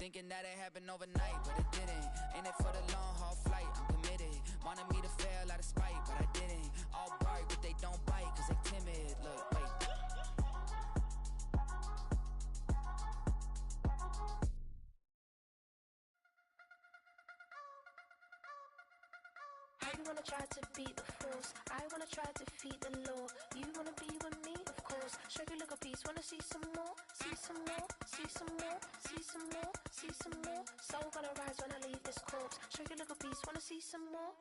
Thinking that it happened overnight, but it didn't. Ain't it for the long haul flight? I'm committed. Wanted me to fail out of spite, but I didn't. All bark, but they don't bite, cause they timid. Look, wait. You wanna try to beat the force, I wanna try to defeat the law. You wanna be with me, of course. Show you a little piece, wanna see some more? See some more, see some more, see some more, see some more. Soul gonna rise when I leave this corpse. Show you a little piece, wanna see some more?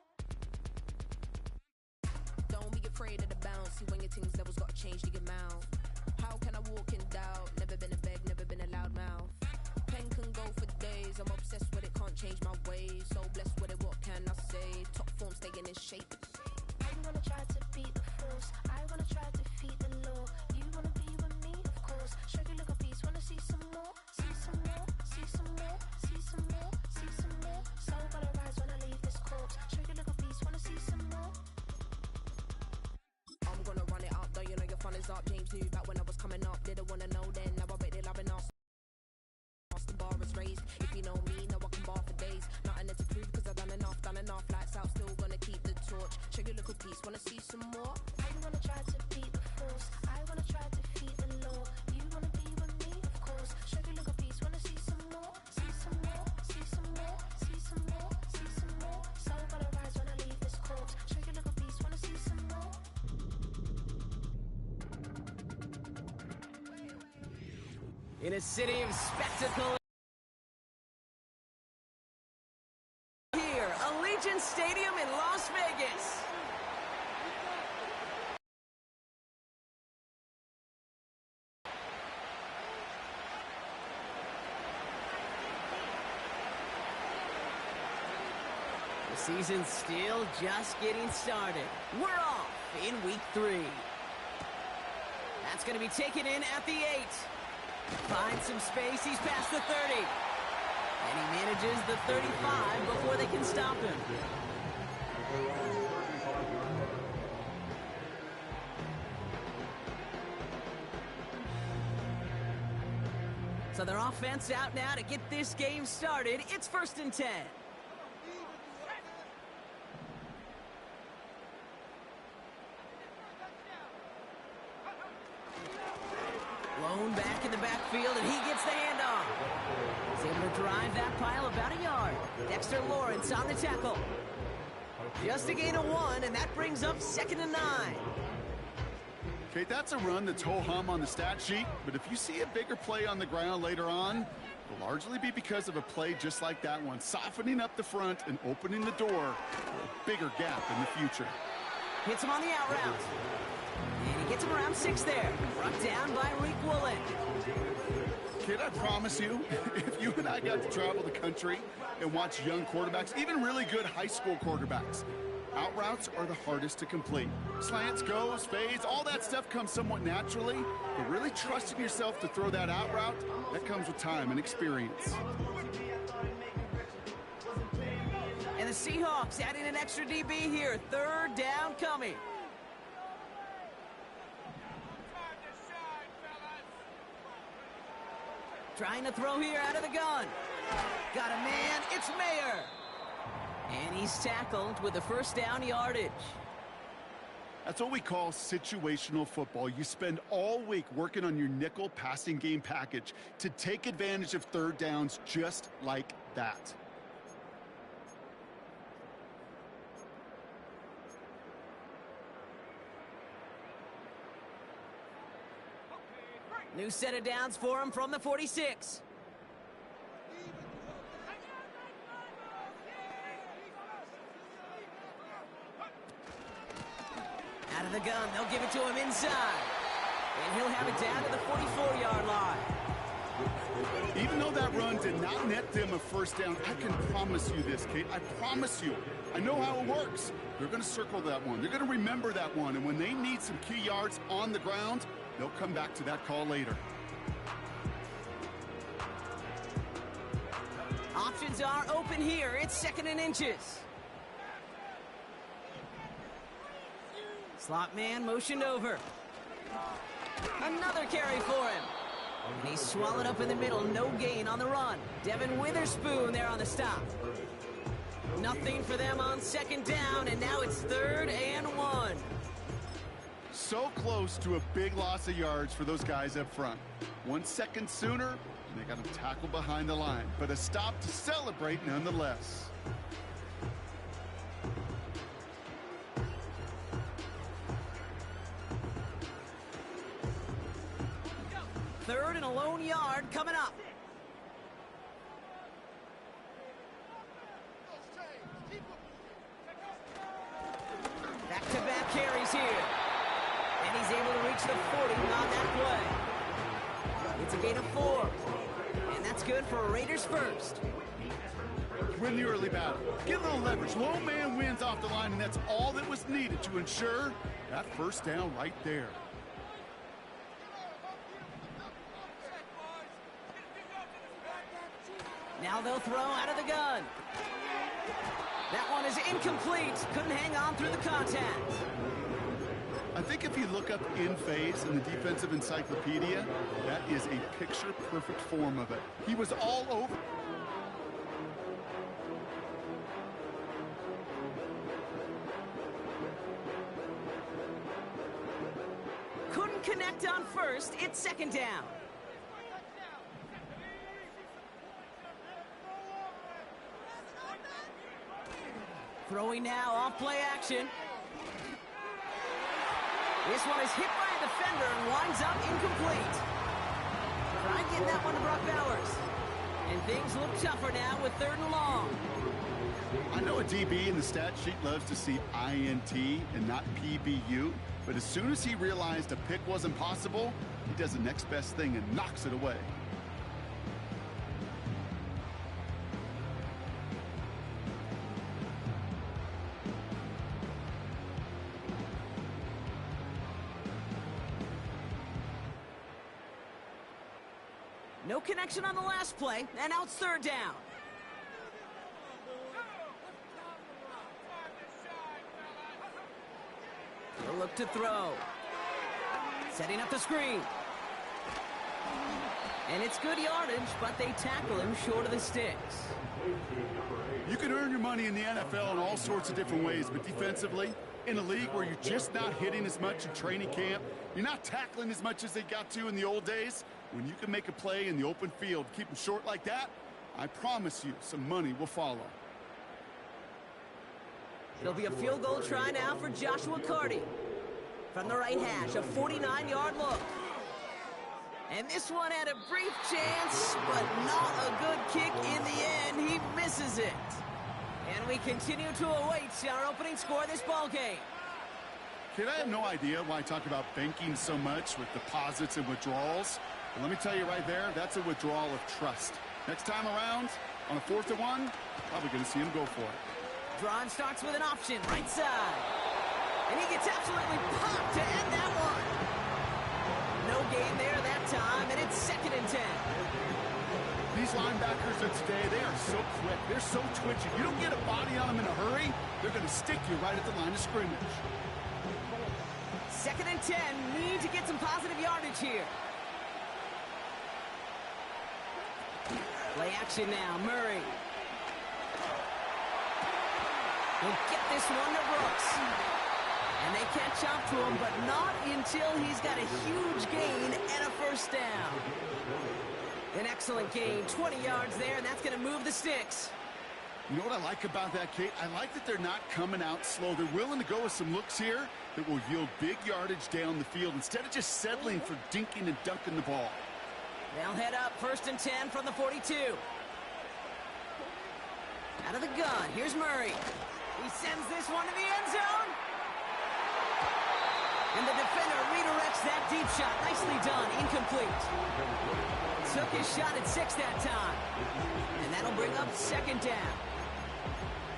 Don't be afraid of the bounce. See when your things levels gotta change to your mouth. How can I walk in doubt? Never been a beg, never been a loud mouth. Pen can go for days, I'm obsessed with it, can't change my ways. So blessed with it, what can I say? Top form staying in shape. You wanna try to beat the force, I wanna try to defeat the law. You wanna be with me, of course. Show you a little piece, wanna see some more? See some more, see some more, see some more, see some more. Soul gonna rise when I leave this corpse. Show you a little piece, wanna see some more? I'm gonna run it up, though you know your fun is up. James knew back when I was coming up, didn't wanna know then. Now I bet they're loving us. The bar is raised. If you know me, know I can bar for days. Nothing to prove cause I've done enough. Lights out, still gonna keep the torch. Show you a little piece, wanna see some more? You wanna try to beat the force, I wanna try to defeat the law. You wanna be with me, of course. Show you a little piece, wanna see some more? See some more, see some more, see some more, see some more. Soul gonna rise when I leave this corpse. Show you a little piece, wanna see some more? In a city of spectacle, here, Allegiant Stadium in Las Vegas. The season's still just getting started. We're off in week 3. That's going to be taken in at the 8. Finds some space, he's past the 30. And he manages the 35 before they can stop him. So their offense out now to get this game started. It's 1st and 10. Blown back in the backfield, and he gets the handoff. He's able to drive that pile about a yard. Dexter Lawrence on the tackle. Just a gain of 1, and that brings up 2nd and 9. Okay, that's a run that's ho-hum on the stat sheet, but if you see a bigger play on the ground later on, it'll largely be because of a play just like that one, softening up the front and opening the door for a bigger gap in the future. Hits him on the out route. And he gets him around 6 there. Brought down by Reek Woolen. Kid, I promise you, if you and I got to travel the country and watch young quarterbacks, even really good high school quarterbacks, out routes are the hardest to complete. Slants, goes, fades, all that stuff comes somewhat naturally, but really trusting yourself to throw that out route, that comes with time and experience. And the Seahawks adding an extra DB here. 3rd down coming. Trying to throw here out of the gun. Got a man, it's Mayer. And he's tackled with the 1st down yardage. That's what we call situational football. You spend all week working on your nickel passing game package to take advantage of 3rd downs just like that. New set of downs for him from the 46. Out of the gun, they'll give it to him inside. And he'll have it down to the 44-yard line. Even though that run did not net them a 1st down, I can promise you this, Kate. I promise you. I know how it works. They're going to circle that one. They're going to remember that one. And when they need some key yards on the ground, they'll come back to that call later. Options are open here. It's 2nd and inches. Slot man motioned over. Another carry for him. And he's swallowed up in the middle. No gain on the run. Devin Witherspoon there on the stop. Nothing for them on second down, and now it's 3rd and 1. So close to a big loss of yards for those guys up front. 1 second sooner, and they got him tackled behind the line. But a stop to celebrate nonetheless. 3rd and a lone yard coming up. Back-to-back carries here. And he's able to reach the 40 on that play. It's a gain of 4. And that's good for Raiders first. Win the early battle. Get a little leverage. Lone man wins off the line, and that's all that was needed to ensure that first down right there. Now they'll throw out of the gun. That one is incomplete. Couldn't hang on through the contact. I think if you look up in phase in the defensive encyclopedia, that is a picture-perfect form of it. He was all over. Couldn't connect on first. It's 2nd down. Throwing now off play action. This one is hit by a defender and winds up incomplete. Try getting that one to Brock Bowers. And things look tougher now with 3rd and long. I know a DB in the stat sheet loves to see INT and not PBU, but as soon as he realized a pick wasn't possible, he does the next best thing and knocks it away. No connection on the last play, and now it's 3rd down. They'll look to throw. Setting up the screen. And it's good yardage, but they tackle him short of the sticks. You can earn your money in the NFL in all sorts of different ways, but defensively, in a league where you're just not hitting as much in training camp, you're not tackling as much as they got to in the old days, when you can make a play in the open field, keep them short like that, I promise you some money will follow. It'll be a field goal try now for Joshua Carty. From the right hash, a 49-yard look. And this one had a brief chance, but not a good kick in the end. He misses it. And we continue to await our opening score of this ball game. Kid, I have no idea why I talk about banking so much with deposits and withdrawals. But let me tell you right there, that's a withdrawal of trust. Next time around, on a 4th and 1, probably going to see him go for it. Drive starts with an option, right side. And he gets absolutely popped to end that one. No gain there that time, and it's 2nd and 10. These linebackers of today, they are so quick. They're so twitchy. You don't get a body on them in a hurry, they're going to stick you right at the line of scrimmage. 2nd and 10, need to get some positive yardage here. Play action now, Murray. He'll get this one to Brooks. And they catch up to him, but not until he's got a huge gain and a first down. An excellent gain, 20 yards there, and that's going to move the sticks. You know what I like about that, Kate? I like that they're not coming out slow. They're willing to go with some looks here that will yield big yardage down the field instead of just settling for dinking and dunking the ball. They'll head up 1st and 10 from the 42. Out of the gun, here's Murray. He sends this one to the end zone. And the defender redirects that deep shot. Nicely done, incomplete. Took his shot at 6 that time. And that'll bring up 2nd down.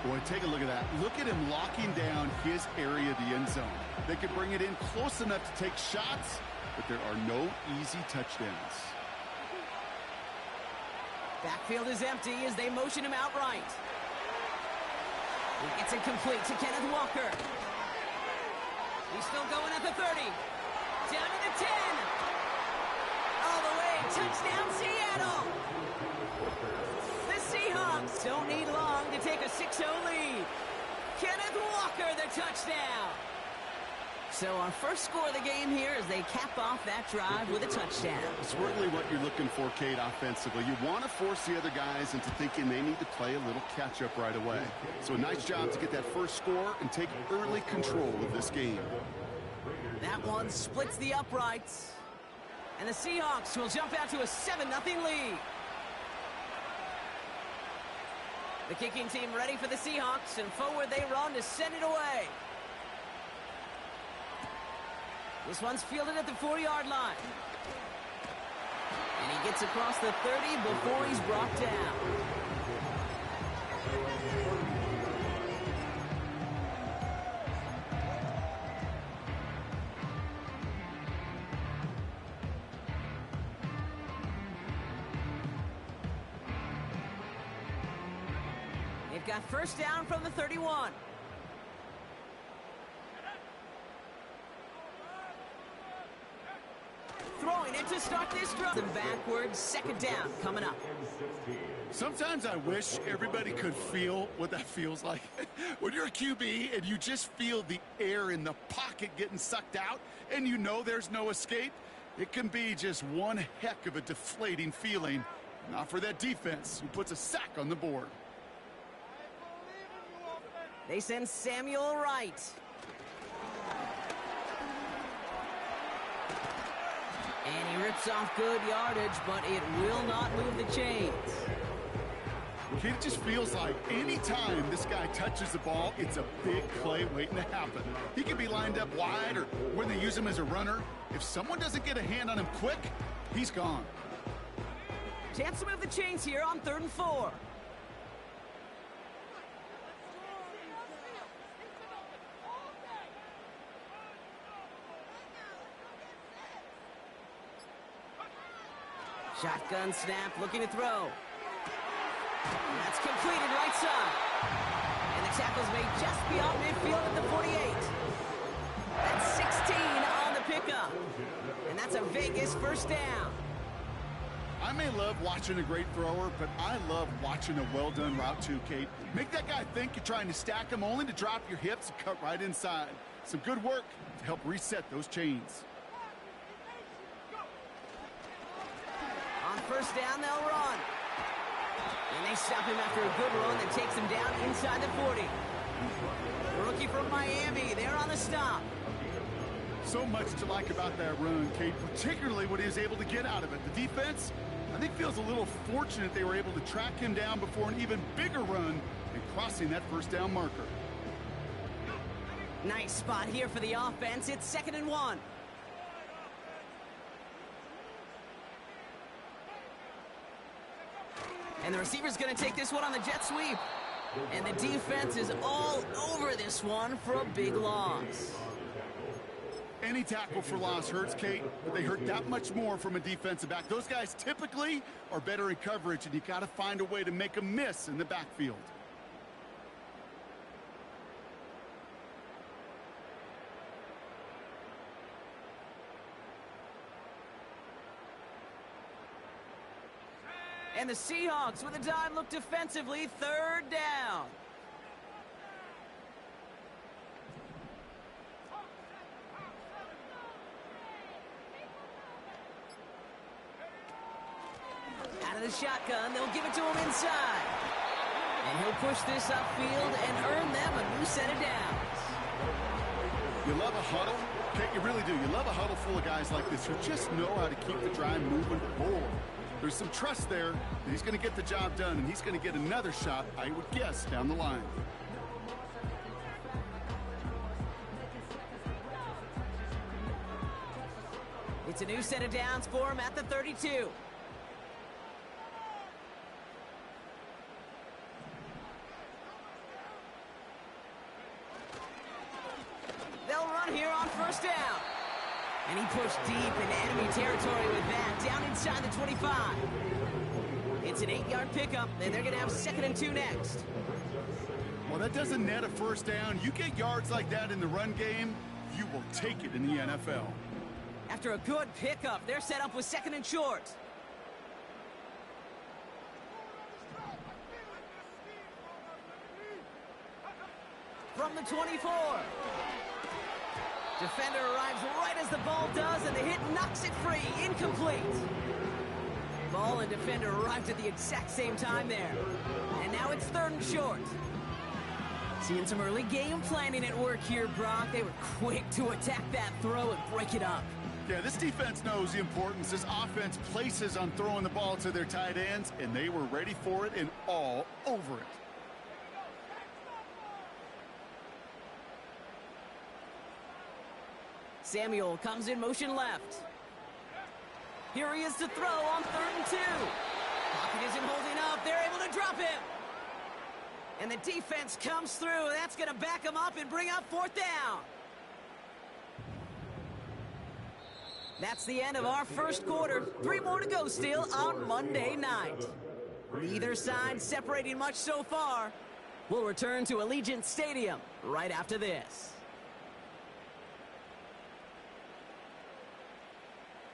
Boy, take a look at that. Look at him locking down his area of the end zone. They could bring it in close enough to take shots, but there are no easy touchdowns. Backfield is empty as they motion him outright. It's incomplete to Kenneth Walker. He's still going at the 30. Down to the 10. All the way Touchdown, Seattle! The Seahawks don't need long to take a 6-0 lead. Kenneth Walker, the touchdown. So our first score of the game here as they cap off that drive with a touchdown. It's really what you're looking for, Kate, offensively. You want to force the other guys into thinking they need to play a little catch-up right away. So a nice job to get that first score and take early control of this game. That one splits the uprights. And the Seahawks will jump out to a 7-0 lead. The kicking team ready for the Seahawks, and forward they run to send it away. This one's fielded at the 4-yard line. And he gets across the 30 before he's brought down. They've got first down from the 31. Throwing it to start this drive. The backwards, second down coming up. Sometimes I wish everybody could feel what that feels like. When you're a QB and you just feel the air in the pocket getting sucked out and you know there's no escape, it can be just one heck of a deflating feeling. Not for that defense who puts a sack on the board. They send Samuel Wright. And he rips off good yardage, but it will not move the chains. It just feels like any time this guy touches the ball, it's a big play waiting to happen. He can be lined up wide or when they use him as a runner. If someone doesn't get a hand on him quick, he's gone. Chance to move the chains here on 3rd and 4. Shotgun snap, looking to throw. And that's completed right side. And the tackle's made just beyond midfield at the 48. That's 16 on the pickup. And that's a Vegas first down. I may love watching a great thrower, but I love watching a well-done route too, Kate. Make that guy think you're trying to stack him only to drop your hips and cut right inside. Some good work to help reset those chains. On first down, they'll run. And they stop him after a good run that takes him down inside the 40. The rookie from Miami, they're on the stop. So much to like about that run, Kate, particularly what he was able to get out of it. The defense, I think, feels a little fortunate they were able to track him down before an even bigger run and crossing that first down marker. Nice spot here for the offense. It's 2nd and 1. And the receiver's going to take this one on the jet sweep. And the defense is all over this one for a big loss. Any tackle for loss hurts, Kate, but they hurt that much more from a defensive back. Those guys typically are better in coverage, and you got to find a way to make them miss in the backfield. And the Seahawks with a dime look defensively, 3rd down. Out of the shotgun, they'll give it to him inside. And he'll push this upfield and earn them a new set of downs. You love a huddle? Kate, you really do. You love a huddle full of guys like this who just know how to keep the drive moving forward. There's some trust there that he's going to get the job done, and he's going to get another shot, I would guess, down the line. It's a new set of downs for him at the 32. They'll run here on first down. And he pushed deep into enemy territory with that, down inside the 25. It's an 8-yard pickup, and they're going to have 2nd and 2 next. Well, that doesn't net a first down. You get yards like that in the run game, you will take it in the NFL. After a good pickup, they're set up with 2nd and short. from the 24. Defender arrives right as the ball does, and the hit knocks it free. Incomplete. Ball and defender arrived at the exact same time there. And now it's 3rd and short. Seeing some early game planning at work here, Brock. They were quick to attack that throw and break it up. Yeah, this defense knows the importance this offense places on throwing the ball to their tight ends, and they were ready for it and all over it. Samuel comes in motion left. Here he is to throw on 3rd and 2. Pocket isn't holding up. They're able to drop him. And the defense comes through. That's going to back him up and bring up 4th down. That's the end of our first quarter. 3 more to go still on Monday night. Neither side separating much so far. We'll return to Allegiant Stadium right after this.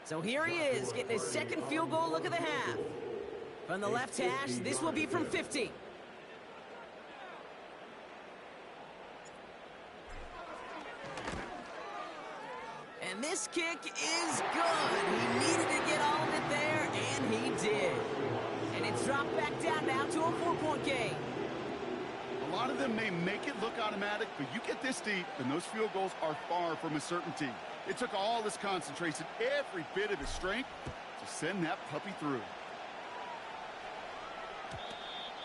So here he is, getting his 2nd field goal look of the half. From the left hash, this will be from 50. And this kick is good. He needed to get all of it there, and he did. And it's dropped back down now to a 4-point game. A lot of them may make it look automatic, but you get this deep, and those field goals are far from a certainty. It took all his concentration, every bit of his strength, to send that puppy through.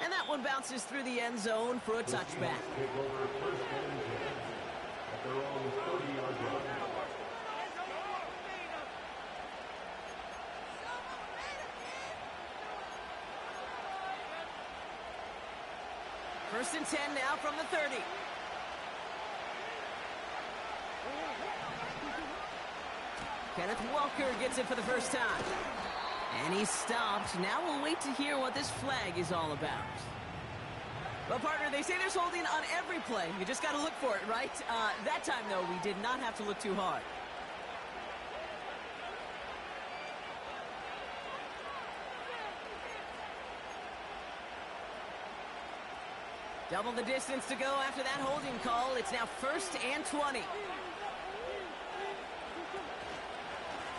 And that one bounces through the end zone for a touchback. First and 10 now from the 30. Kenneth Walker gets it for the first time. And he's stopped. Now we'll wait to hear what this flag is all about. Well, partner, they say there's holding on every play. You just got to look for it, right? That time, though, we did not have to look too hard. Double the distance to go after that holding call. It's now 1st and 20.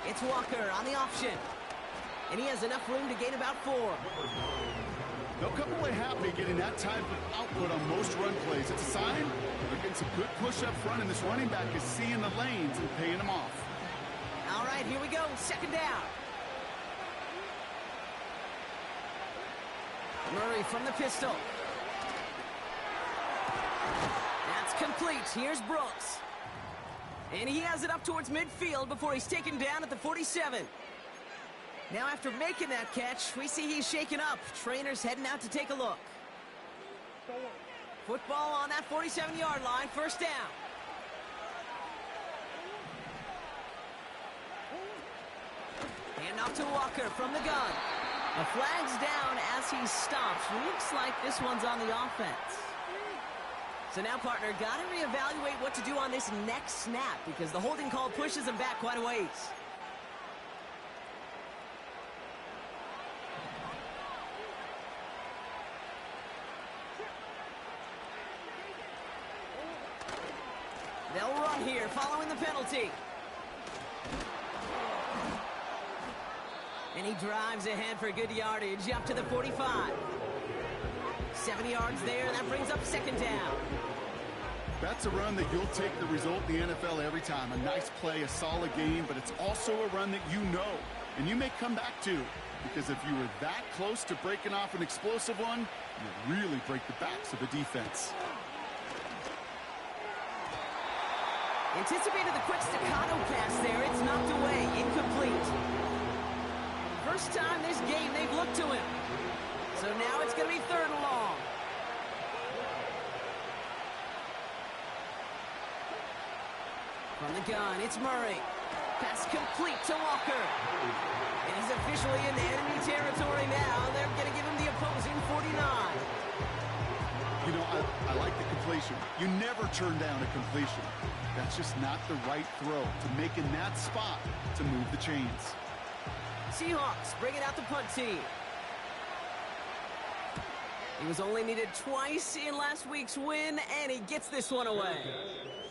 It's Walker on the option. And he has enough room to gain about 4. They'll come away happy getting that type of output on most run plays. It's a sign they're getting some good push up front, and this running back is seeing the lanes and paying them off. All right, here we go. 2nd down. Murray from the pistol. That's complete. Here's Brooks. And he has it up towards midfield before he's taken down at the 47. Now after making that catch, we see he's shaken up. Trainers heading out to take a look. Football on that 47-yard line. 1st down. Hand off to Walker from the gun. A flag's down as he stops. Looks like this one's on the offense. So now, partner, got to reevaluate what to do on this next snap because the holding call pushes him back quite a ways. They'll run here following the penalty. And he drives ahead for good yardage up to the 45. 7 yards there, that brings up 2nd down. That's a run that you'll take the result in the NFL every time. A nice play, a solid game, but it's also a run that you know and you may come back to, because if you were that close to breaking off an explosive one, you really break the backs of the defense. Anticipated the quick staccato pass there. It's knocked away, incomplete. First time this game they've looked to him. So now it's going to be 3rd and long. From the gun, it's Murray. Pass complete to Walker. And he's officially in enemy territory now. They're going to give him the opposing 49. You know, I like the completion. You never turn down a completion. That's just not the right throw to make in that spot to move the chains. Seahawks bringing out the punt team. He was only needed twice in last week's win, and he gets this one away.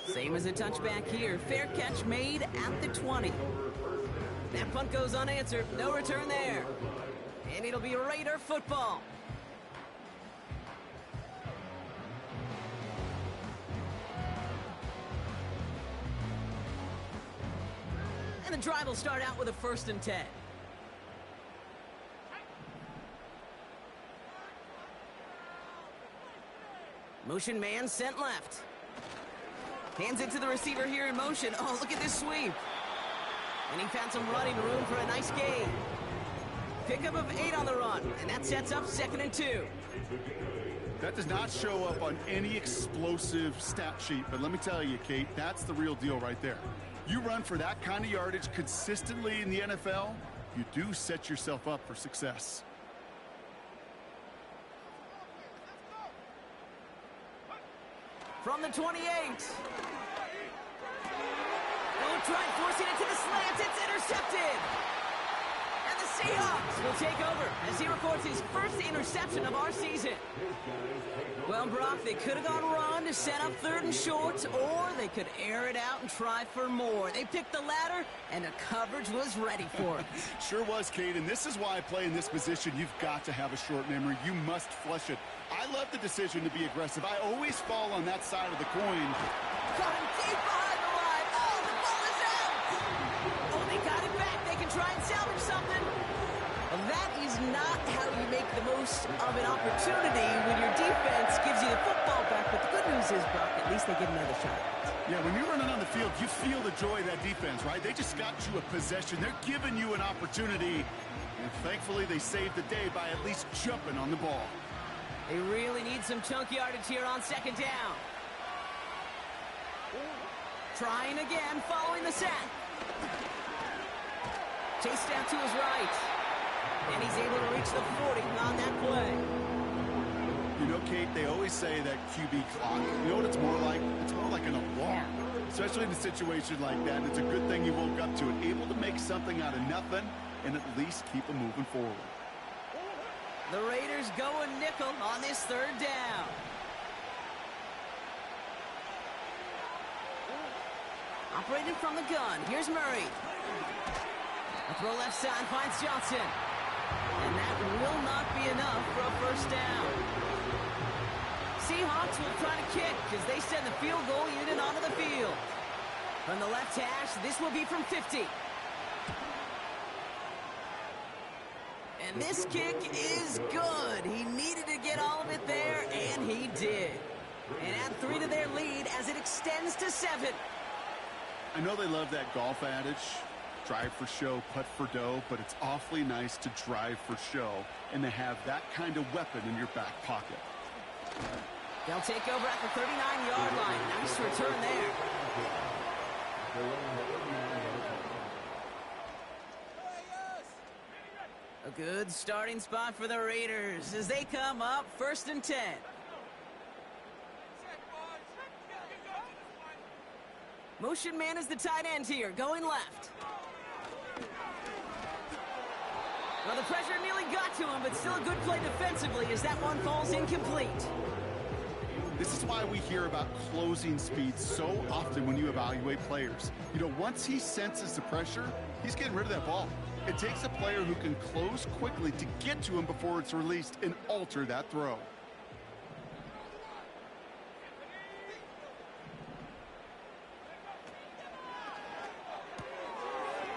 Same as a touchback here. Fair catch made at the 20. That punt goes unanswered. No return there. And it'll be Raider football. And the drive will start out with a 1st and 10. Motion man sent left. Hands it to the receiver here in motion. Oh, look at this sweep. And he found some running room for a nice gain. Pickup of 8 on the run, and that sets up 2nd and 2. That does not show up on any explosive stat sheet, but let me tell you, Kate, that's the real deal right there. You run for that kind of yardage consistently in the NFL, you do set yourself up for success. From the 28. Oh, try forcing it to the slant. It's intercepted. And the Seahawks will take over as he records his first interception of our season. Well, Brock, they could have gone run to set up 3rd and short, or they could air it out and try for more. They picked the latter, and the coverage was ready for it. Sure was, Kate, and this is why I play in this position. You've got to have a short memory. You must flush it. I love the decision to be aggressive. I always fall on that side of the coin. Caught him deep behind the line. Oh, the ball is out. Oh, they got it back. They can try and salvage something. Well, that is not how you make the most of an opportunity when your defense gives you the football back. But the good news is, Brock, at least they get another shot. Yeah, when you're running on the field, you feel the joy of that defense, right? They just got you a possession. They're giving you an opportunity. And thankfully, they saved the day by at least jumping on the ball. They really need some chunk yardage here on 2nd down. Trying again, following the sack. Chased out to his right. And he's able to reach the 40 on that play. You know, Kate, they always say that QB clock. You know what it's more like? It's more like an alarm. Especially in a situation like that. It's a good thing you woke up to it. Able to make something out of nothing and at least keep them moving forward. The Raiders go a nickel on this 3rd down. Operating from the gun. Here's Murray. A throw left side finds Johnson. And that will not be enough for a 1st down. Seahawks will try to kick as they send the field goal unit onto the field. From the left hash, this will be from 50. And this kick is good. He needed to get all of it there, and he did. And add 3 to their lead as it extends to 7. I know they love that golf adage, drive for show, putt for dough, but it's awfully nice to drive for show and to have that kind of weapon in your back pocket. They'll take over at the 39-yard line. Nice return there. A good starting spot for the Raiders as they come up 1st and 10. Motion man is the tight end here, going left. Well, the pressure nearly got to him, but still a good play defensively as that one falls incomplete. This is why we hear about closing speed so often when you evaluate players. You know, once he senses the pressure, he's getting rid of that ball. It takes a player who can close quickly to get to him before it's released and alter that throw.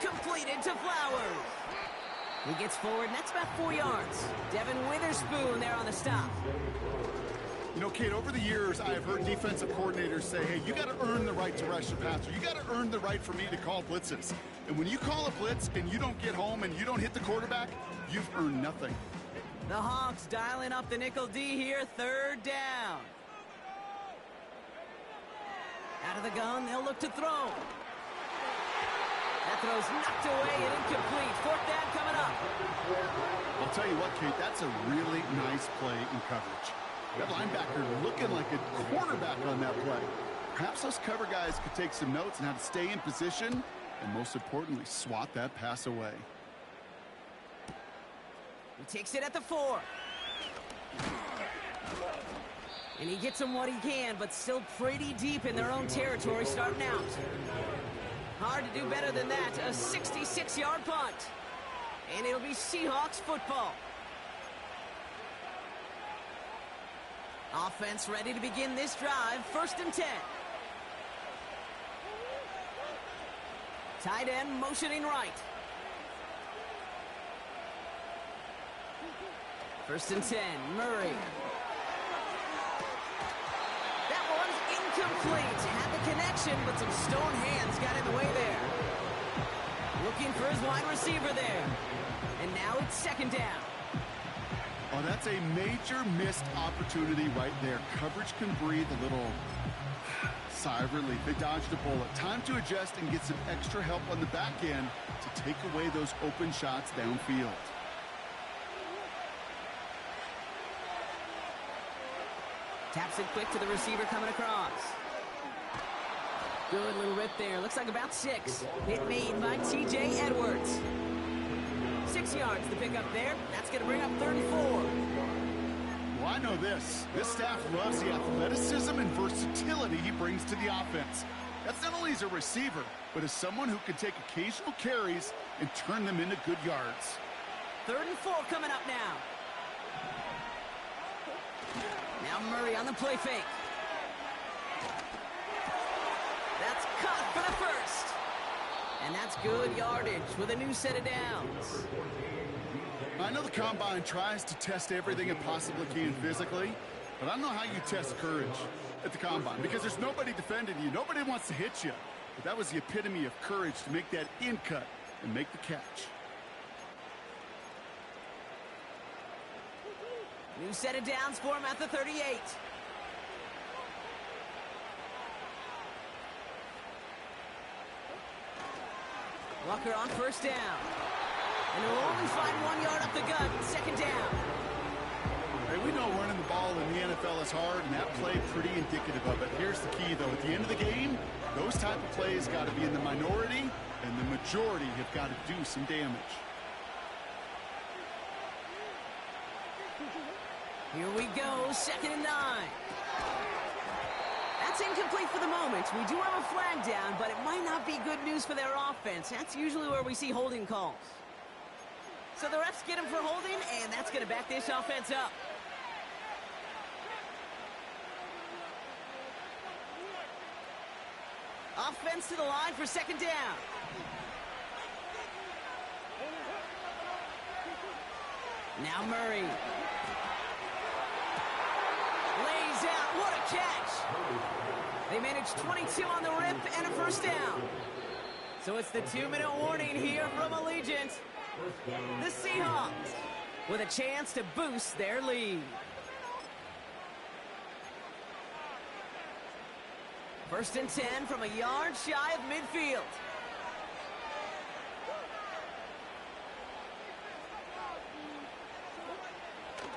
Completed to Flowers. He gets forward, and that's about 4 yards. Devin Witherspoon there on the stop. You know, Kate, over the years, I've heard defensive coordinators say, hey, you got to earn the right to rush the passer. You got to earn the right for me to call blitzes. And when you call a blitz and you don't get home and you don't hit the quarterback, you've earned nothing. The Hawks dialing up the nickel D here, 3rd down. Out of the gun, they'll look to throw. That throw's knocked away and incomplete. 4th down coming up. I'll tell you what, Kate, that's a really nice play in coverage. That linebacker looking like a quarterback on that play. Perhaps those cover guys could take some notes on how to stay in position and, most importantly, swat that pass away. He takes it at the 4. And he gets him what he can, but still pretty deep in their own territory starting out. Hard to do better than that. A 66-yard punt. And it'll be Seahawks football. Offense ready to begin this drive. 1st and 10. Tight end motioning right. 1st and 10. Murray. That one's incomplete. Had the connection, but some stone hands got in the way there. Looking for his wide receiver there. And now it's 2nd down. Oh, that's a major missed opportunity right there. Coverage can breathe a little sigh of relief. They dodged a bullet. Time to adjust and get some extra help on the back end to take away those open shots downfield. Taps it quick to the receiver coming across. Good little rip there. Looks like about 6. Hit made by T.J. Edwards. 6 yards the pickup there. That's going to bring up 3rd and 4. Well, I know this. This staff loves the athleticism and versatility he brings to the offense. That's not only as a receiver, but as someone who can take occasional carries and turn them into good yards. 3rd and 4 coming up now. Now Murray on the play fake. That's caught for the 1st. And that's good yardage with a new set of downs. I know the Combine tries to test everything it possibly can physically, but I don't know how you test courage at the Combine because there's nobody defending you. Nobody wants to hit you. But that was the epitome of courage to make that in cut and make the catch. New set of downs for him at the 38. Walker on 1st down. And he'll only find 1 yard up the gut. 2nd down. Hey, we know running the ball in the NFL is hard, and that play pretty indicative of it. Here's the key, though. At the end of the game, those type of plays got to be in the minority, and the majority have got to do some damage. Here we go, 2nd and 9. That's incomplete for the moment. We do have a flag down, but it might not be good news for their offense. That's usually where we see holding calls. So the refs get him for holding, and that's going to back this offense up. Offense to the line for 2nd down. Now Murray. Lays out. What a catch. They managed 22 on the rip and a 1st down. So it's the 2-minute warning here from Allegiant. The Seahawks with a chance to boost their lead. 1st and 10 from a yard shy of midfield.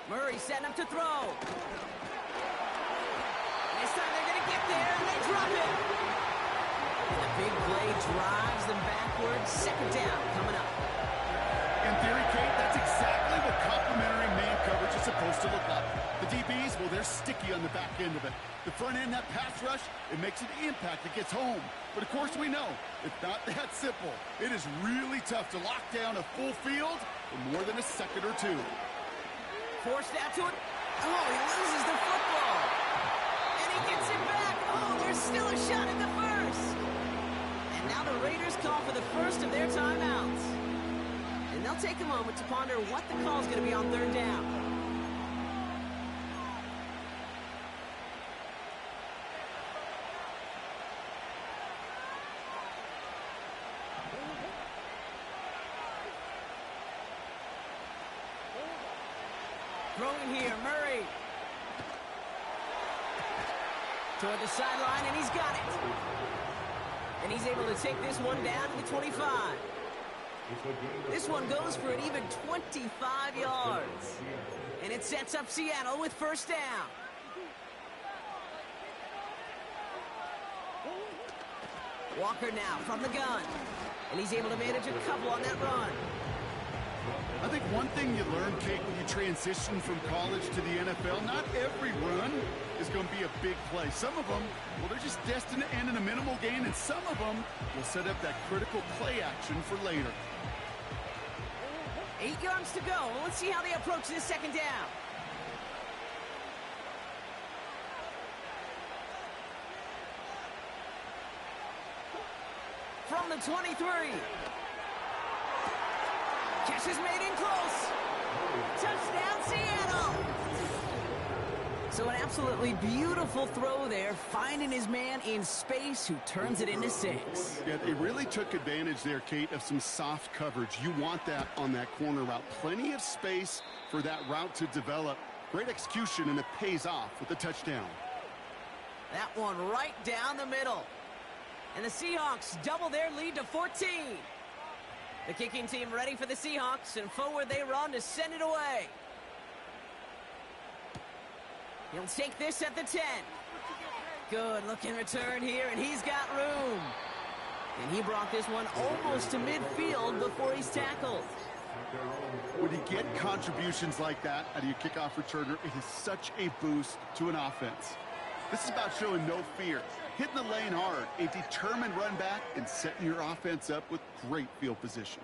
Murray setting up to throw. This time they're going to get there, and they drop it. And the big play drives them backwards. 2nd down coming up. In theory, Kate, that's exactly what complementary man coverage is supposed to look like. The DBs, well, they're sticky on the back end of it. The front end, that pass rush, it makes an impact. It gets home. But, of course, we know it's not that simple. It is really tough to lock down a full field in more than a second or two. Forced out to it. Oh, he loses the football. And he gets it back. Oh, there's still a shot at the 1st. And now the Raiders call for the 1st of their timeouts. And they'll take a moment to ponder what the call is going to be on 3rd down. Throwing here, Murray. Toward the sideline, and he's got it. And he's able to take this one down to the 25. This one goes for an even 25 yards. And it sets up Seattle with 1st down. Walker now from the gun. And he's able to manage a couple on that run. I think one thing you learn, Kate, when you transition from college to the NFL, not every run is going to be a big play. Some of them, well, they're just destined to end in a minimal gain, and some of them will set up that critical play action for later. 8 yards to go. Let's see how they approach this second down. From the 23. Catch is made in close. Touchdown, Seattle. So an absolutely beautiful throw there, finding his man in space who turns it into 6. Yeah, they really took advantage there, Kate, of some soft coverage. You want that on that corner route. Plenty of space for that route to develop. Great execution, and it pays off with the touchdown. That one right down the middle. And the Seahawks double their lead to 14. The kicking team ready for the Seahawks, and forward they run to send it away. He'll take this at the 10. Good looking return here, and he's got room. And he brought this one almost to midfield before he's tackled. When you get contributions like that out of your kickoff returner, it is such a boost to an offense. This is about showing no fear, hitting the lane hard, a determined run back, and setting your offense up with great field position.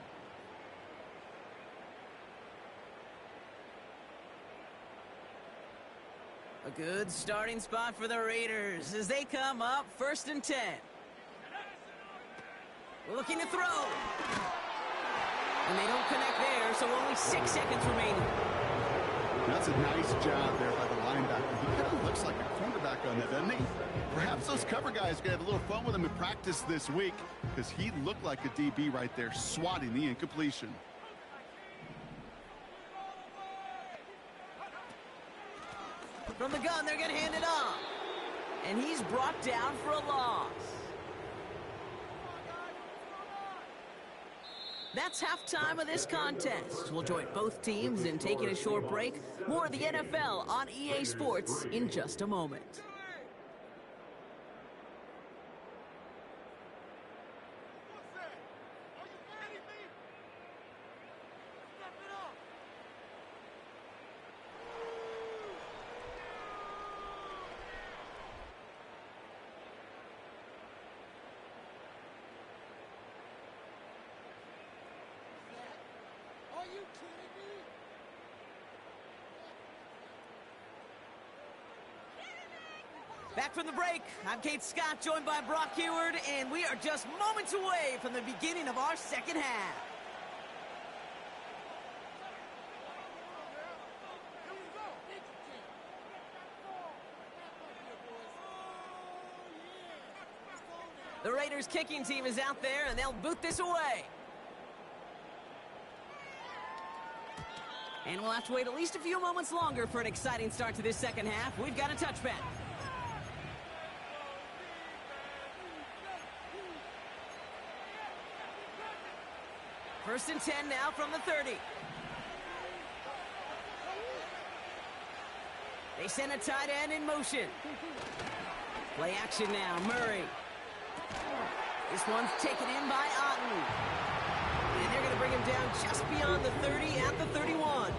A good starting spot for the Raiders as they come up 1st and 10. Looking to throw. And they don't connect there, so only 6 seconds remaining. That's a nice job there by the linebacker. He kind of looks like a cornerback on that, doesn't he? Perhaps those cover guys are going to have a little fun with him in practice this week, because he looked like a DB right there, swatting the incompletion. From the gun, they're going to hand it off. And he's brought down for a loss. That's halftime of this contest. We'll join both teams in taking a short break. More of the NFL on EA Sports in just a moment. Back from the break, I'm Kate Scott, joined by Brock Heward, and we are just moments away from the beginning of our second half. The Raiders kicking team is out there, and they'll boot this away. And we'll have to wait at least a few moments longer for an exciting start to this second half. We've got a touchback. First and 10 now from the 30. They send a tight end in motion. Play action now, Murray. This one's taken in by Otten. And they're going to bring him down just beyond the 30 at the 31.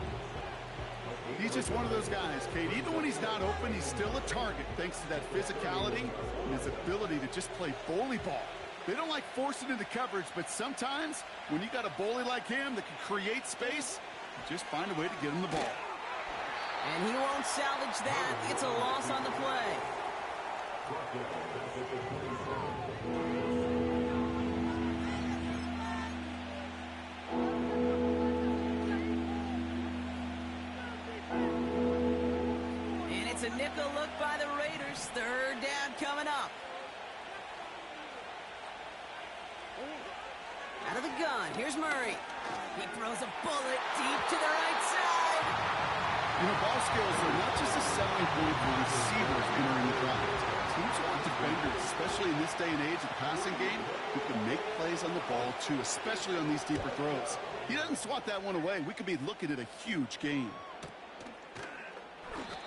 He's just one of those guys, Kate. Even when he's not open, he's still a target thanks to that physicality and his ability to just play bully ball. They don't like forcing into coverage, but sometimes when you got a bully like him that can create space, you just find a way to get him the ball. And he won't salvage that. It's a loss on the play. And it's a nickel look by the Raiders. 3rd down coming up. Out of the gun, here's Murray. He throws a bullet deep to the right side. You know, ball skills are not just a selling point for receivers entering the draft. Teams want defenders, especially in this day and age of the passing game, who can make plays on the ball too, especially on these deeper throws. He doesn't swat that one away. We could be looking at a huge game.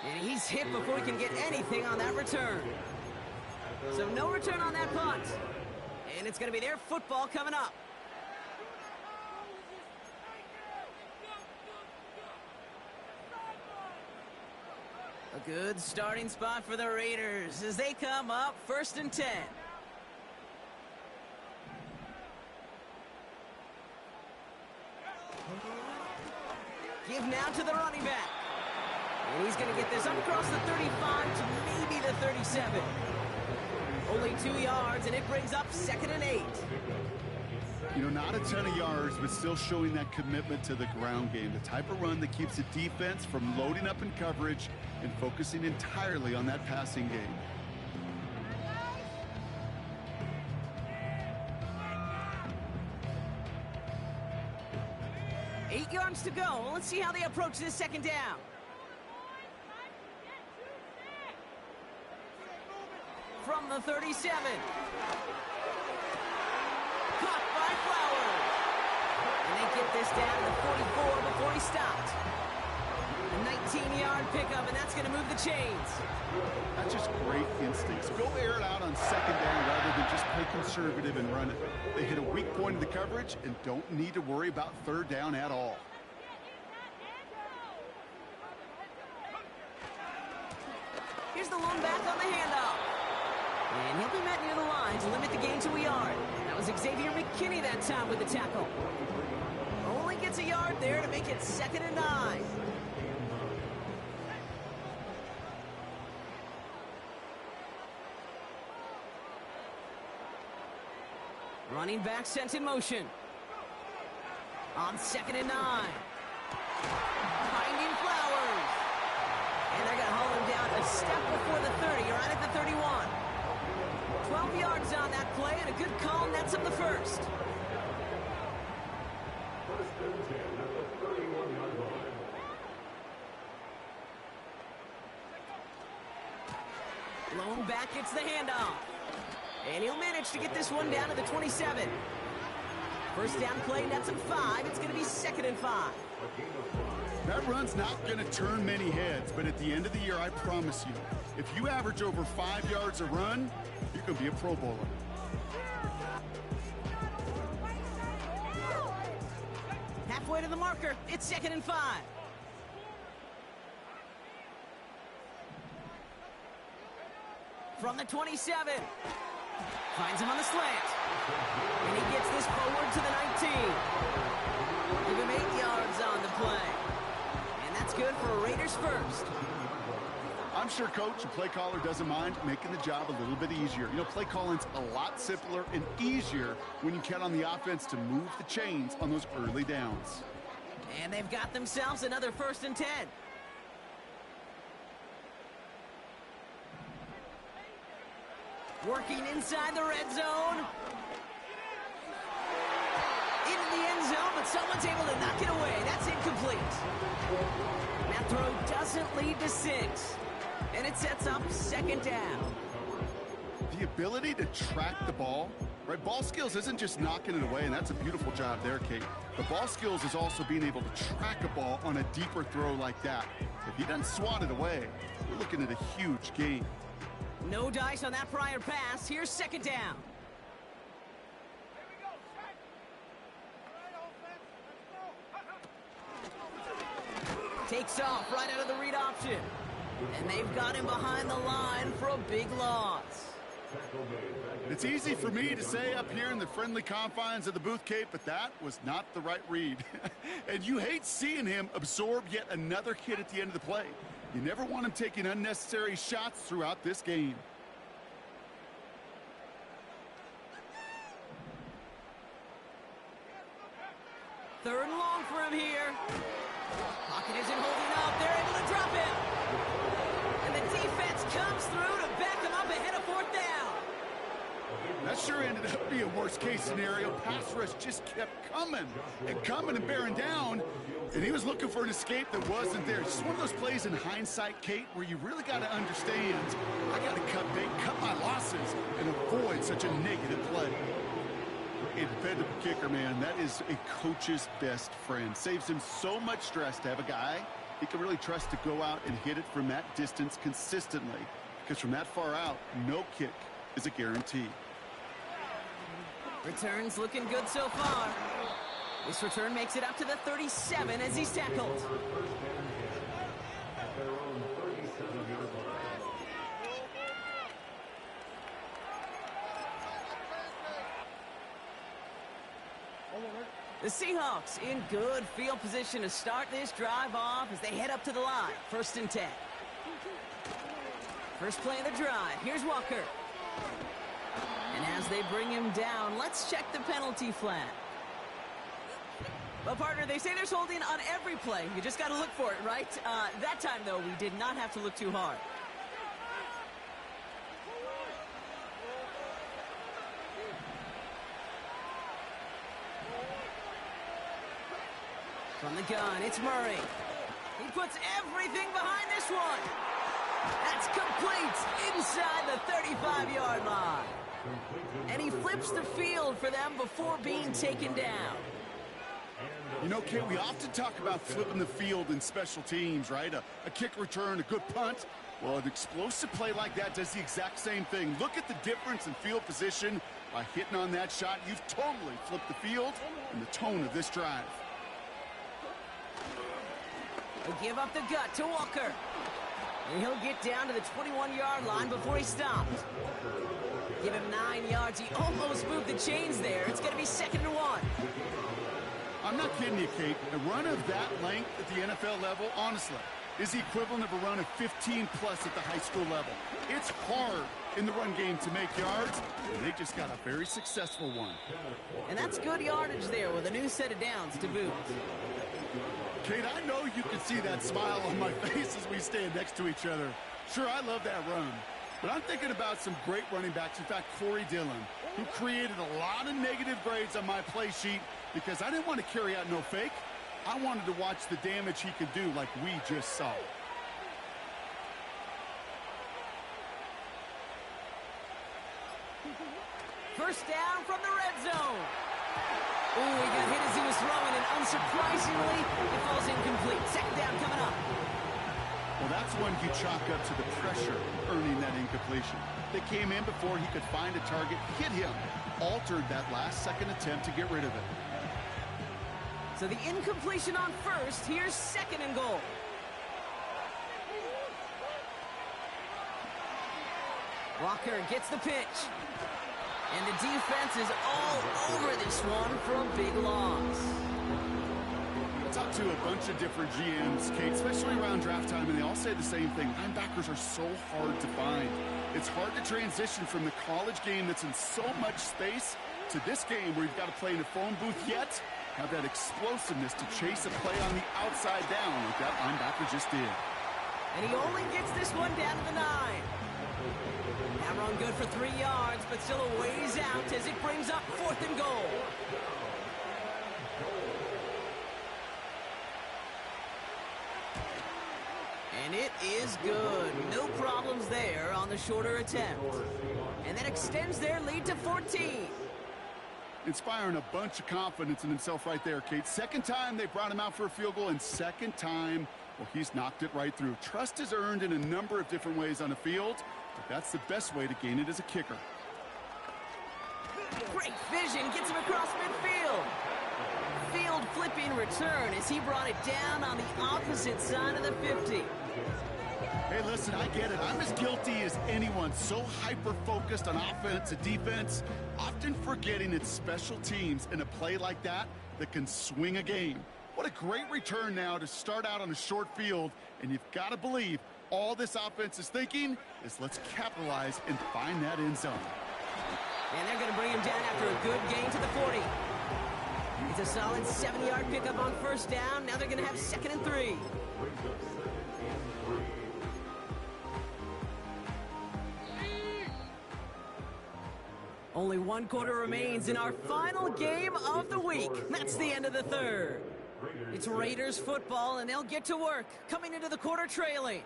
And he's hit before he can get anything on that return. So no return on that punt. And it's going to be their football coming up. A good starting spot for the Raiders as they come up 1st and 10. Give now to the running back. And he's going to get this up across the 35 to maybe the 37. Only 2 yards, and it brings up 2nd and 8. You know, not a ton of yards, but still showing that commitment to the ground game. The type of run that keeps the defense from loading up in coverage and focusing entirely on that passing game. Eight yards to go. Let's see how they approach this 2nd down. From the 37. Caught by Flowers. And they get this down to the 44 before he stopped. A 19-yard pickup, and that's going to move the chains. That's just great instincts. Go air it out on 2nd down rather than just play conservative and run it. They hit a weak point in the coverage and don't need to worry about 3rd down at all. Here's the lone back on the handoff. And he'll be met near the line to limit the gain to a yard. That was Xavier McKinney that time with the tackle. Only gets a yard there to make it 2nd and 9. Running back sent in motion. On 2nd and 9. Finding Flowers. And they're going to haul him down a step before the 30, right at the 31. 12 yards on that play, and a good call nets up the 1st. Lone back gets the handoff. And he'll manage to get this one down to the 27. 1st down play nets him 5. It's going to be 2nd and 5. That run's not going to turn many heads, but at the end of the year, I promise you, if you average over 5 yards a run, you're going to be a Pro Bowler. Halfway to the marker. It's 2nd and 5. From the 27. Finds him on the slant. And he gets this forward to the 19. Give him 8 yards on the play. And that's good for Raiders 1st. I'm sure coach and play caller doesn't mind making the job a little bit easier. You know, play calling's a lot simpler and easier when you count on the offense to move the chains on those early downs. And they've got themselves another 1st and 10. Working inside the red zone. Into the end zone, but someone's able to knock it away. That's incomplete. That throw doesn't lead to 6. And it sets up 2nd down. The ability to track the ball, right? Ball skills isn't just knocking it away, and that's a beautiful job there, Kate. The ball skills is also being able to track a ball on a deeper throw like that. If he doesn't swat it away, we're looking at a huge gain. No dice on that prior pass. Here's 2nd down. Takes off right out of the read option. And they've got him behind the line for a big loss. It's easy for me to say up here in the friendly confines of the booth, Kate, but that was not the right read. And you hate seeing him absorb yet another hit at the end of the play. You never want him taking unnecessary shots throughout this game. Third and long for him here. Pocket isn't holding up. They're able to drop him. And the defense comes through to back him up ahead of 4th down. That sure ended up being a worst-case scenario. Pass rush just kept coming and bearing down, and he was looking for an escape that wasn't there. It's just one of those plays in hindsight, Kate, where you really got to understand, I got to cut my losses and avoid such a negative play. A dependable kicker, man, that is a coach's best friend. Saves him so much stress to have a guy he can really trust to go out and hit it from that distance consistently, because from that far out, no kick is a guarantee. Returns looking good so far. This return makes it up to the 37 as he's tackled. The Seahawks in good field position to start this drive off as they head up to the line. 1st and 10. First play of the drive. Here's Walker. And as they bring him down, let's check the penalty flag. Well, partner, they say there's holding on every play. You just got to look for it, right? That time, though, we did not have to look too hard. From the gun, it's Murray. He puts everything behind this one. That's complete inside the 35-yard line. And he flips the field for them before being taken down. You know, Kate, we often talk about flipping the field in special teams, right? A kick return, a good punt. Well, an explosive play like that does the exact same thing. Look at the difference in field position. By hitting on that shot, you've totally flipped the field and the tone of this drive. He'll give up the gut to Walker. And he'll get down to the 21-yard line before he stops. Give him 9 yards. He almost moved the chains there. It's going to be 2nd and 1. I'm not kidding you, Kate. A run of that length at the NFL level, honestly, is the equivalent of a run of 15-plus at the high school level. It's hard in the run game to make yards, and they just got a very successful one. And that's good yardage there with a new set of downs to boot. Kate, I know you can see that smile on my face as we stand next to each other. Sure, I love that run, but I'm thinking about some great running backs. In fact, Corey Dillon, who created a lot of negative grades on my play sheet because I didn't want to carry out no fake. I wanted to watch the damage he could do like we just saw. First down from the red zone. Ooh, he got hit as he was throwing, and unsurprisingly, it falls incomplete. 2nd down coming up. Well, that's one you chalk up to the pressure earning that incompletion. They came in before he could find a target, hit him, altered that last second attempt to get rid of it. So the incompletion on first. Here's 2nd and goal. Walker gets the pitch. And the defense is all over this one for a big loss. Talk to a bunch of different GMs, Kate, especially around draft time, and they all say the same thing. Linebackers are so hard to find. It's hard to transition from the college game that's in so much space to this game where you've got to play in a phone booth yet have that explosiveness to chase a play on the outside down like that linebacker just did. And he only gets this one down to the 9. That run good for 3 yards, but still a ways out as it brings up 4th and goal. And it is good. No problems there on the shorter attempt. And that extends their lead to 14. Inspiring a bunch of confidence in himself right there, Kate. 2nd time they brought him out for a field goal, and 2nd time, well, he's knocked it right through. Trust is earned in a number of different ways on the field, but that's the best way to gain it as a kicker. Great vision, gets him across midfield. Field flipping return as he brought it down on the opposite side of the 50. Hey, listen, I get it. I'm as guilty as anyone. So hyper-focused on offense and defense, often forgetting it's special teams in a play like that that can swing a game. What a great return now to start out on a short field, and you've got to believe all this offense is thinking is let's capitalize and find that end zone. And they're going to bring him down after a good gain to the 40. It's a solid 7-yard pickup on 1st down. Now they're going to have 2nd and 3. Only 1 quarter remains in our final game of the week. That's the end of the 3rd. It's Raiders football, and they'll get to work, coming into the quarter trailing.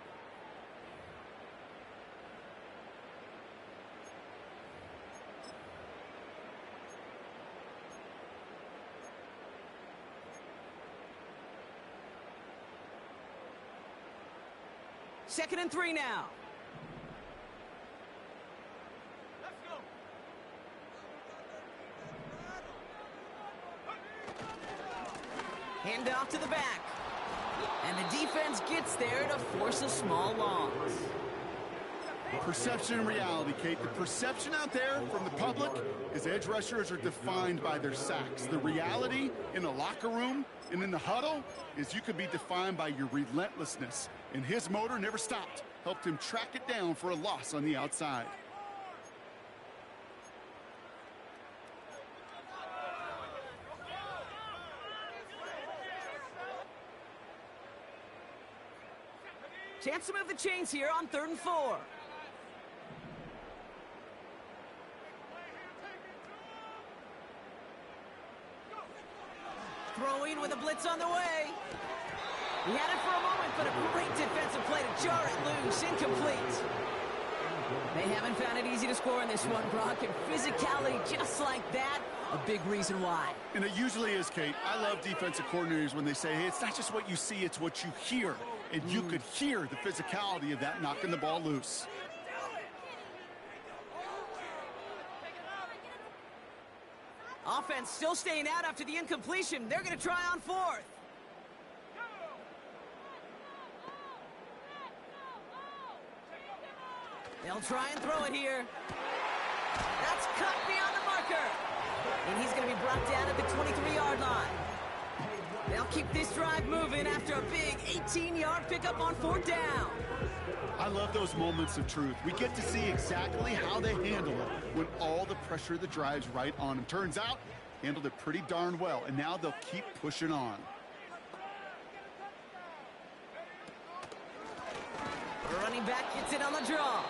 Second and 3 now. Hand off to the back. And the defense defense gets there to force a small loss. Perception and reality, Kate. The perception out there from the public is edge rushers are defined by their sacks. The reality in the locker room and in the huddle is you could be defined by your relentlessness. And his motor never stopped. Helped him track it down for a loss on the outside. Chance to move the chains here on 3rd and 4. Throwing with a blitz on the way. He had it for a moment, but a great defensive play to jar it loose. Incomplete. They haven't found it easy to score in this one, Brock, and physicality just like that, a big reason why. And it usually is, Kate. I love defensive coordinators when they say, hey, it's not just what you see, it's what you hear. And you could hear the physicality of that knocking the ball loose. Offense still staying out after the incompletion. They're going to try on 4th. They'll try and throw it here. That's cut beyond the marker. And he's going to be brought down at the 23-yard line. They'll keep this drive moving after a big 18-yard pickup on 4th down. I love those moments of truth. We get to see exactly how they handle it when all the pressure of the drive's right on them. Turns out, handled it pretty darn well, and now they'll keep pushing on. The running back gets it on the draw.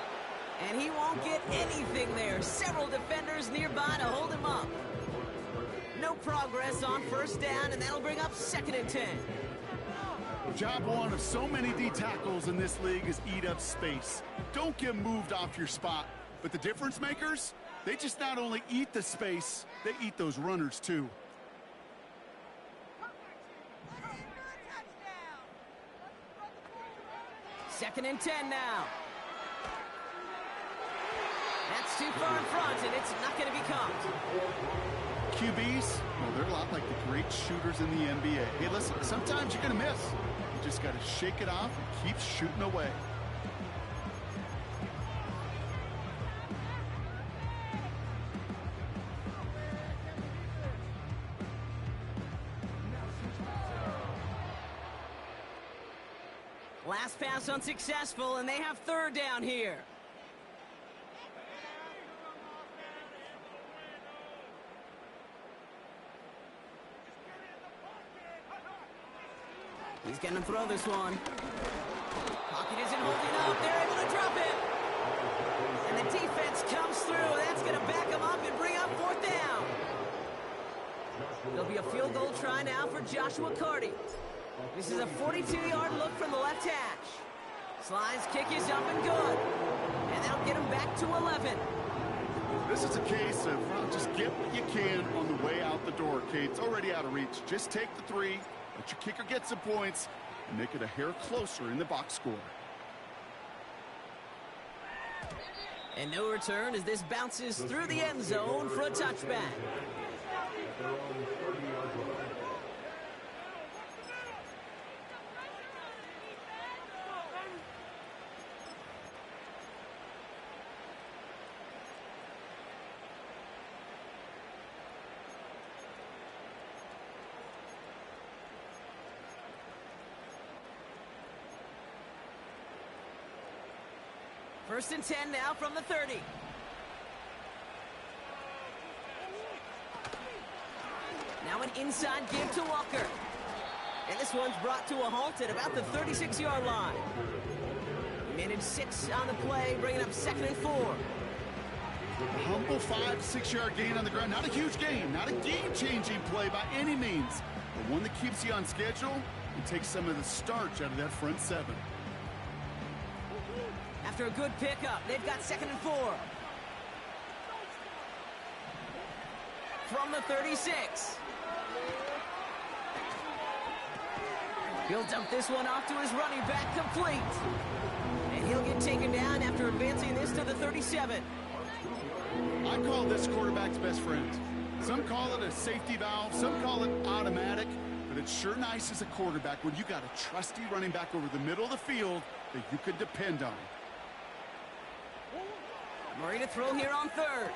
And he won't get anything there. Several defenders nearby to hold him up. No progress on 1st down, and that'll bring up 2nd and 10. Job one of so many D tackles in this league is eat up space. Don't get moved off your spot. But the difference makers, they just not only eat the space, they eat those runners too. Second and 10 now. That's too far in front, and it's not going to be caught. QBs, well, they're a lot like the great shooters in the NBA. Hey, listen, sometimes you're going to miss. You just got to shake it off and keep shooting away. Last pass unsuccessful, and they have 3rd down here. He's going to throw this one. Pocket isn't holding up. They're able to drop it. And the defense comes through. That's going to back him up and bring up 4th down. There'll be a field goal try now for Joshua Carty. This is a 42-yard look from the left hash. Slide's kick is up and good. And that'll get him back to 11. This is a case of, well, just get what you can on the way out the door, Kate. It's already out of reach. Just take the 3. Let your kicker get some points and make it a hair closer in the box score. And no return as this bounces through the end zone for a touchback. First and 10 now from the 30. Now an inside give to Walker. And this one's brought to a halt at about the 36-yard line. He managed 6 on the play, bringing up 2nd and 4. A humble 5 to 6 yard gain on the ground. Not a huge gain, not a game-changing play by any means, but one that keeps you on schedule and takes some of the starch out of that front 7. After a good pickup, they've got 2nd and 4. From the 36. He'll dump this one off to his running back, complete. And he'll get taken down after advancing this to the 37. I call this quarterback's best friend. Some call it a safety valve, some call it automatic, but it's sure nice as a quarterback when you got a trusty running back over the middle of the field that you could depend on. Murray to throw here on third.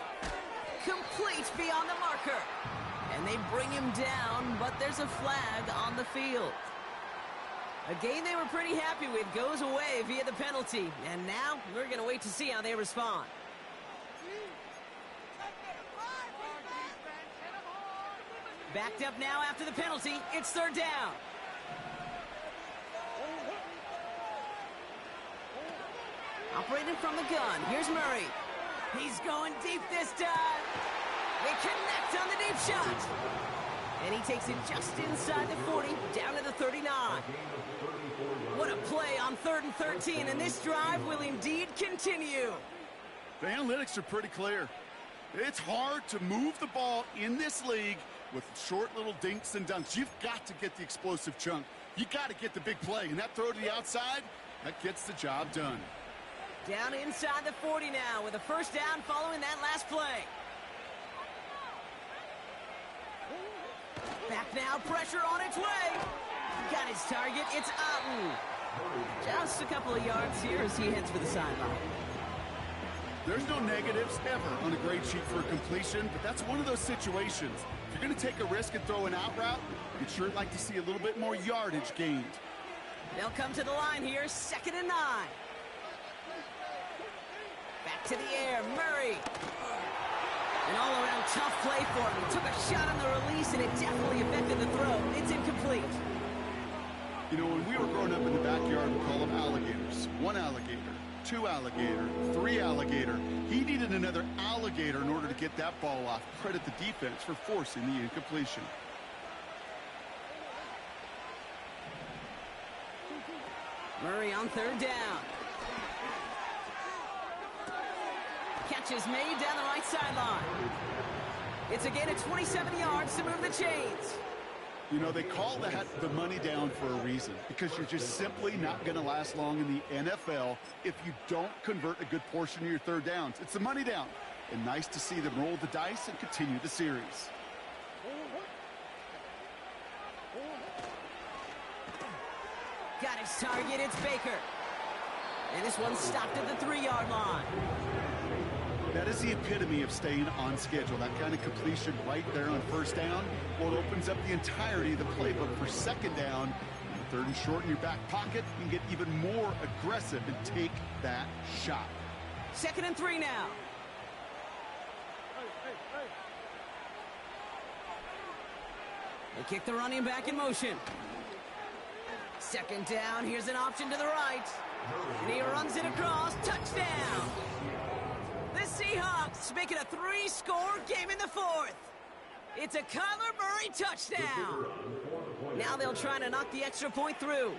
Complete beyond the marker. And they bring him down, but there's a flag on the field. A game they were pretty happy with goes away via the penalty. And now we're going to wait to see how they respond. Backed up now after the penalty. It's third down. Operating from the gun. Here's Murray. He's going deep this time. They connect on the deep shot. And he takes it just inside the 40, down to the 39. What a play on 3rd and 13, and this drive will indeed continue. The analytics are pretty clear. It's hard to move the ball in this league with short little dinks and dunks. You've got to get the explosive chunk. You got to get the big play, and that throw to the outside, that gets the job done. Down inside the 40 now with a first down following that last play. Back now, pressure on its way. Got his target, it's Otten. Just a couple of yards here as he heads for the sideline. There's no negatives ever on a grade sheet for a completion, but that's one of those situations. If you're going to take a risk and throw an out route, you'd sure like to see a little bit more yardage gained. They'll come to the line here, 2nd and 9. Back to the air, Murray. An all-around tough play for him. He took a shot on the release, and it definitely affected the throw. It's incomplete. You know, when we were growing up in the backyard, we call them alligators. 1 alligator, 2 alligator, 3 alligator. He needed another alligator in order to get that ball off. Credit the defense for forcing the incompletion. Murray on 3rd down. Catch is made down the right sideline. It's a gain of 27 yards to move the chains. You know, they call that the money down for a reason, because you're just simply not going to last long in the NFL if you don't convert a good portion of your 3rd downs. It's the money down, and nice to see them roll the dice and continue the series. Got his target, it's Baker. And this one's stopped at the 3-yard line. That is the epitome of staying on schedule. That kind of completion right there on 1st down. Well, it opens up the entirety of the playbook for 2nd down. 3rd and short in your back pocket, you can get even more aggressive and take that shot. 2nd and 3 now. They kick the running back in motion. 2nd down, here's an option to the right. And he runs it across, touchdown! The Seahawks make it a 3-score game in the 4th. It's a Kyler Murray touchdown. Now they'll try to knock the extra point through.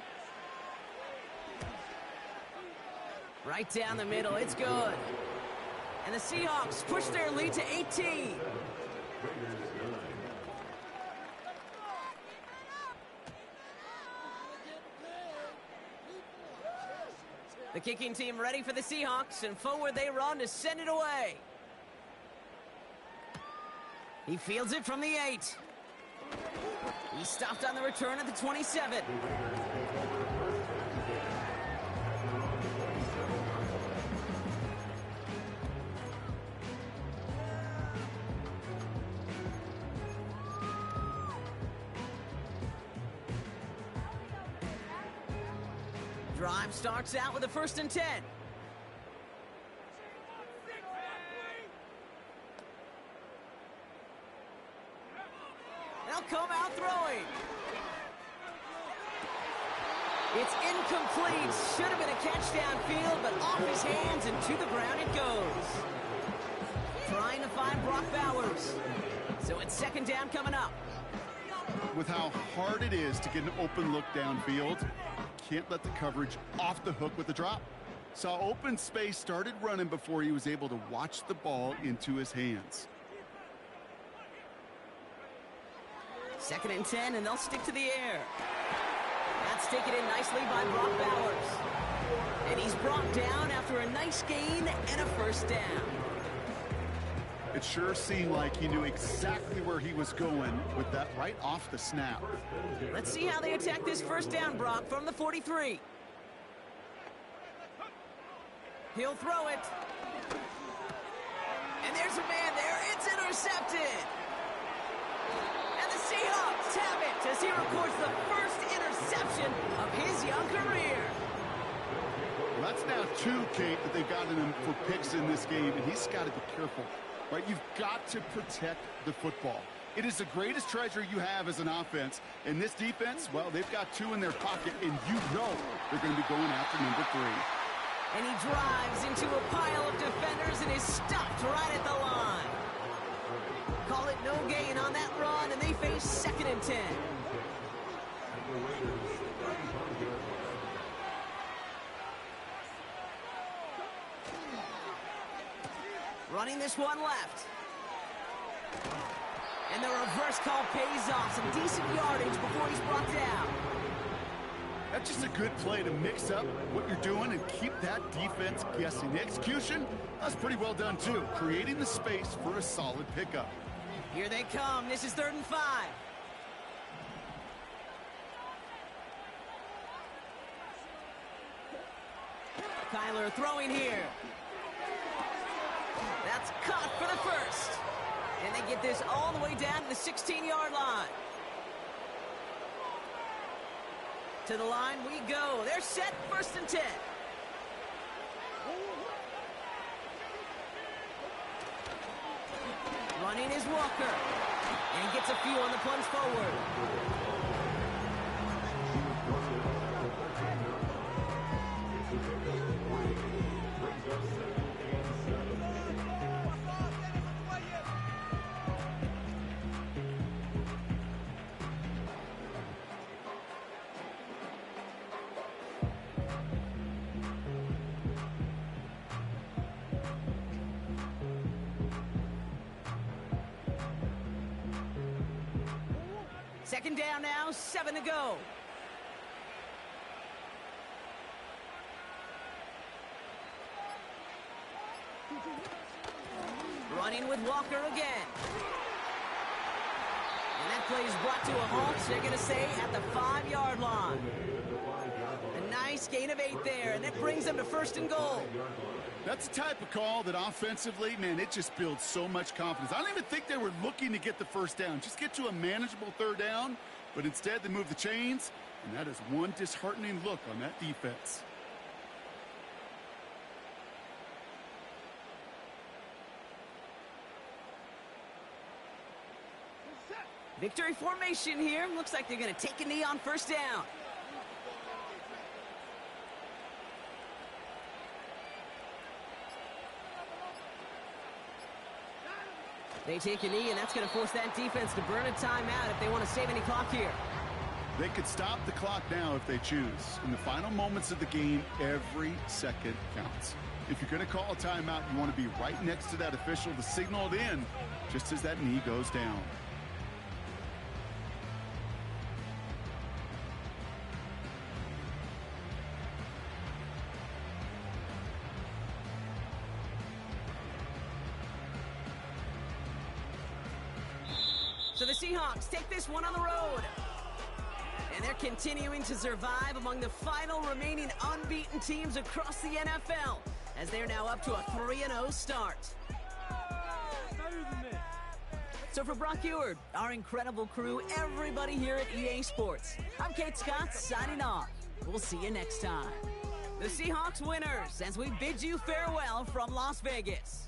Right down the middle, it's good. And the Seahawks push their lead to 18. The kicking team ready for the Seahawks, and forward they run to send it away. He fields it from the 8. He stopped on the return at the 27. Drive starts out with a 1st and 10. They'll come out throwing. It's incomplete. Should have been a catch downfield, but off his hands and to the ground it goes. Trying to find Brock Bowers. So it's 2nd down coming up. With how hard it is to get an open look downfield, can't let the coverage off the hook with the drop. Saw open space, started running before he was able to watch the ball into his hands. 2nd and 10, and they'll stick to the air. That's taken in nicely by Brock Bowers. And he's brought down after a nice gain and a 1st down. It sure seemed like he knew exactly where he was going with that right off the snap. Let's see how they attack this first down, Brock, from the 43. He'll throw it. And there's a man there. It's intercepted. And the Seahawks have it as he records the first interception of his young career. Well, that's now 2, Kate, that they've gotten him for picks in this game, and he's got to be careful. Right, you've got to protect the football. It is the greatest treasure you have as an offense. And this defense, well, they've got 2 in their pocket, and you know they're going to be going after number 3. And he drives into a pile of defenders and is stopped right at the line. Call it no gain on that run, and they face 2nd and 10. Running this one left. And the reverse call pays off. Some decent yardage before he's brought down. That's just a good play to mix up what you're doing and keep that defense guessing. The execution, that's pretty well done too. Creating the space for a solid pickup. Here they come. This is 3rd and 5. Kyler throwing here. That's caught for the first. And they get this all the way down to the 16-yard line. To the line we go. They're set, 1st and 10. Running is Walker. And gets a few on the plunge forward. Second down now, 7 to go. Running with Walker again. And that play is brought to a halt, so they're going to say at the 5-yard line. A nice gain of 8 there, and that brings them to 1st and goal. That's the type of call that offensively, man, it just builds so much confidence. I don't even think they were looking to get the first down. Just get to a manageable 3rd down, but instead they move the chains, and that is one disheartening look on that defense. Victory formation here. Looks like they're going to take a knee on 1st down. They take a knee, and that's going to force that defense to burn a timeout if they want to save any clock here. They could stop the clock now if they choose. In the final moments of the game, every second counts. If you're going to call a timeout, you want to be right next to that official to signal it in just as that knee goes down. So the Seahawks take this one on the road. And they're continuing to survive among the final remaining unbeaten teams across the NFL, as they're now up to a 3-0 start. So for Brock Eward, our incredible crew, everybody here at EA Sports, I'm Kate Scott signing off. We'll see you next time. The Seahawks winners as we bid you farewell from Las Vegas.